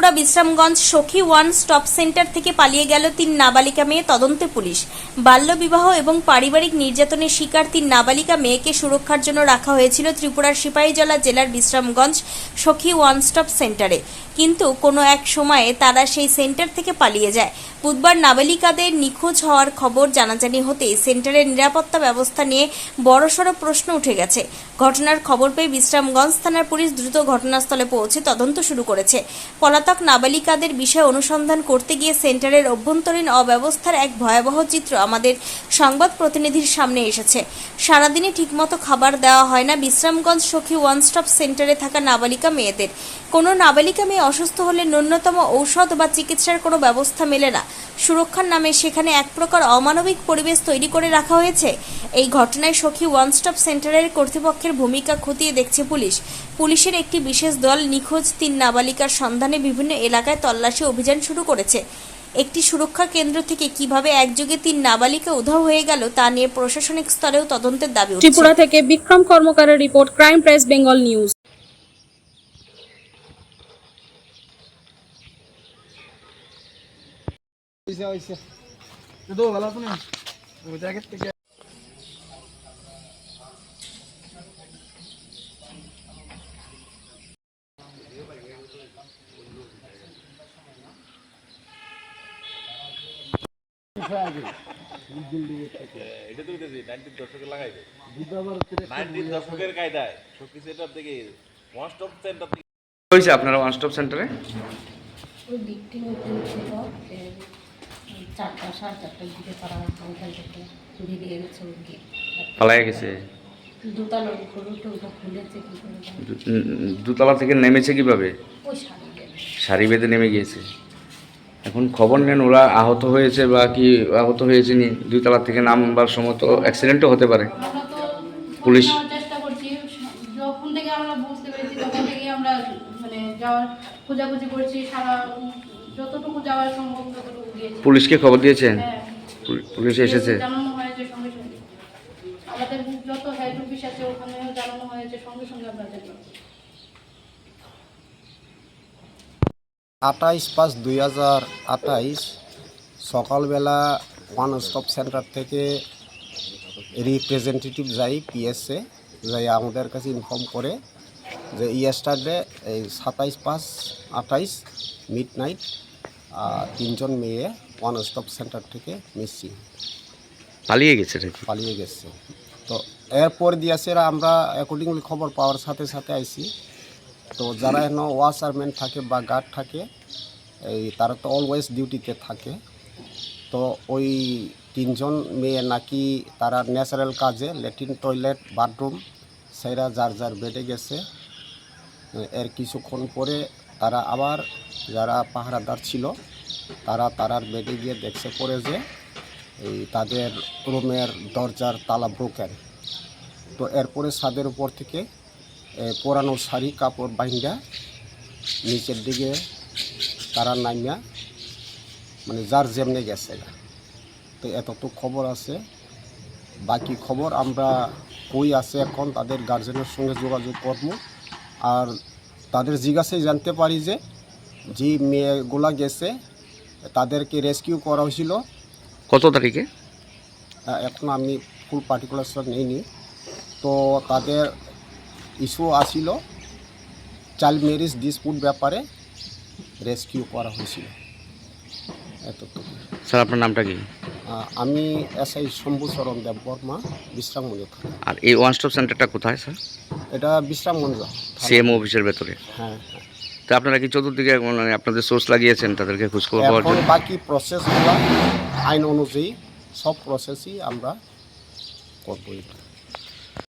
ত্রিপুরা বিশ্রামগঞ্জ সখী one stop centre থেকে পালিয়ে গেল 3 নাবালিকা মেয়ে। তদন্তে পুলিশ। বাল্যবিবাহ এবং পারিবারিক নির্যাতনের শিকার 3 নাবালিকা মেয়েকে সুরক্ষার জন্য রাখা হয়েছিল ত্রিপুরার সিপাহীজলা জেলার বিশ্রামগঞ্জ সখী ওয়ান স্টপ সেন্টারে, কিন্তু কোনো এক সময়ে তারা সেই সেন্টার থেকে পালিয়ে যায়। বুধবার নাবালিকাদের নিখোঁজ হওয়ার খবর জানাজানি হতেই সেন্টারের নিরাপত্তা ব্যবস্থা নিয়ে বড়সড় প্রশ্ন উঠে গেছে। ঘটনার খবর পেয়ে বিশ্রামগঞ্জ থানার পুলিশ দ্রুত ঘটনাস্থলে পৌঁছে তদন্ত শুরু করেছে। পলাতক নাবালিকাদের বিষয়ে অনুসন্ধান করতে গিয়ে সেন্টারের অভ্যন্তরীণ অব্যবস্থার এক ভয়াবহ চিত্র আমাদের সংবাদ প্রতিনিধির সামনে এসেছে। সারাদিনে ঠিকমতো খাবার দেওয়া হয় না বিশ্রামগঞ্জ সখী ওয়ান স্টপ সেন্টারে থাকা নাবালিকা মেয়েদের। কোনো নাবালিকা মেয়ে অসুস্থ হলে ন্যূনতম ঔষধ বা চিকিৎসার কোনো ব্যবস্থা মেলে না। সুরক্ষার নামে সেখানে এক প্রকার অমানবিক পরিবেশ তৈরি করে রাখা হয়েছে। এই ঘটনায় সখী ওয়ান স্টপ সেন্টারের কর্তৃপক্ষের ভূমিকা খতিয়ে দেখছে পুলিশ। পুলিশের একটি বিশেষ দল নিখোঁজ 3 নাবালিকার সন্ধানে বিভিন্ন এলাকায় তল্লাশি অভিযান শুরু করেছে। একটি সুরক্ষা কেন্দ্র থেকে কিভাবে একযোগে 3 নাবালিকা উধাও হয়ে গেল তা নিয়ে প্রশাসনিক স্তরেও তদন্তের দাবি উঠছে। ত্রিপুরা থেকে বিক্রম কর্মকারের report, crime press Bengal news. এটা তো 90 দশকে লাগাইবে 90 দশকের কায়দায় শক্তি সেন্টার থেকে ওয়ান স্টপ সেন্টার থেকে হয়েছে আপনারা ওয়ান স্টপ সেন্টারে? ওই দিকটি ছিল যে 4টা 4:30টার দিকে তারা ওখান থেকে বেরিয়ে গেছে ওকে পালায় গেছে। দোতলার উপরে উঠে ওটা খুলেছে কি করে দুতলা থেকে নেমেছে কিভাবে? ওই শাড়ি দেবে সারি বেঁধে নেমে গিয়েছে। এখন খবর নেন ওরা আহত হয়েছে বা কি আহত হয়েছে নি? 2 তলা থেকে নামবার সময় তো অ্যাক্সিডেন্টও হতে পারে। আমরা তো পুলিশ চেষ্টা করছি, যখন থেকে আমরা বুঝতে পেরেছি তখন থেকে আমরা মানে যাওয়ার খোঁজাখুঁজি করছি, সারা যতটুকু যাওয়ার সম্ভব ততটুকু গিয়েছি। পুলিশকে খবর দিয়েছেন? হ্যাঁ, পুলিশ এসেছে? জানানো হয়েছে সঙ্গে সঙ্গে। আমাদের যত হেড অফিস আছে ওখানেও জানানো হয়েছে, সঙ্গে সঙ্গে আমরা দেখলাম। 28/5/2028 সকালবেলা ওয়ান স্টপ সেন্টার থেকে রিপ্রেজেন্টেটিভ যাই পিএসএ যাই আমাদের কাছে ইনফর্ম করে যে ইয়েস্টারডে এই 27/5/28 মিডনাইট 3জন মেয়ে ওয়ান স্টপ সেন্টার থেকে মিসিং পালিয়ে গেছে নাকি? পালিয়ে গেছে। তো এরপর দিয়েছে আমরা অ্যাকর্ডিংলি খবর পাওয়ার সাথে সাথে আইসি। তো যারা এখানে ওয়াচারম্যান থাকে বা গার্ড থাকে এই তারা তো অলওয়েজ ডিউটিতে থাকে। তো ওই 3জন মেয়ে নাকি তারা ন্যাচারাল কাজে ল্যাট্রিন টয়লেট বাথরুম সেরা যার যার বেডে গেছে। এর কিছুক্ষণ পরে তারা আবার যারা পাহারাদার ছিল তারার বেডে গিয়ে দেখছে পরে যে এই তাদের রুমের দরজার তালা ব্রোকেন। তো এরপরে ছাদের উপর থেকে পুরানো শাড়ি কাপড় বাইন্দা নিচের দিকে তারা নামিয়া মানে যার যেমনে গেছে। তো এতটুকু খবর আছে, বাকি খবর আমরা কই আছে এখন তাদের গার্জেনের সঙ্গে যোগাযোগ করব। আর তাদের জিজ্ঞাসায় জানতে পারি যে মেয়েগুলা গেছে তাদেরকে রেস্কিউ করা হয়েছিল কত তারিখে? এখন আমি ফুল পার্টিকুলার্স নেইনি। তো তাদের ইস্যু আসিল চাইল্ড ম্যারেজ ডিসপুট ব্যাপারে রেস্কিউ করা হয়েছিল। এতটুকু। স্যার আপনার নামটা কি? আমি এসআই শম্ভুচরণ দেববর্মা, বিশ্রামগঞ্জ থানা। আর এই ওয়ান স্টপ সেন্টারটা কোথায় স্যার? এটা বিশ্রামগঞ্জ সিএম অফিসের ভেতরে? হ্যাঁ হ্যাঁ। তো আপনারা কি চতুর্দিকে মানে আপনাদের সোর্স লাগিয়েছেন তাদেরকে খোঁজখবর পাওয়ার এখন জন্য? বাকি প্রসেসগুলো আইন অনুযায়ী সব প্রসেসই আমরা করবো।